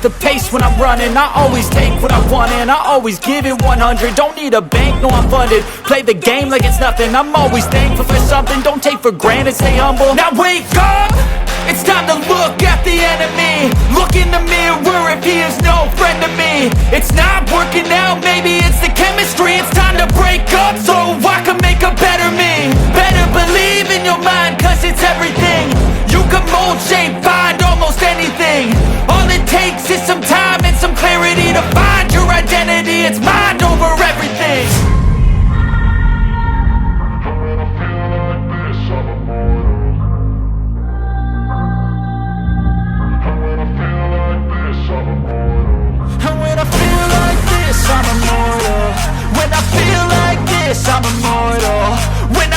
the pace when I'm running. I always take what I want and I always give it 100. Don't need a bank, no I'm funded. Play the game like it's nothing. I'm always thankful for something. Don't take for granted, stay humble. Now wake up! It's time to look at the enemy. Look in the mirror if he is no friend to me. It's not working out, maybe it's the chemistry. It's time to break up so I can make a better me. Better believe in your mind, cause it's everything. You can mold, shape, find almost anything. All it takes is some time and some clarity to find your identity. It's mind over everything. I'm immortal. When I feel like this, I'm immortal. When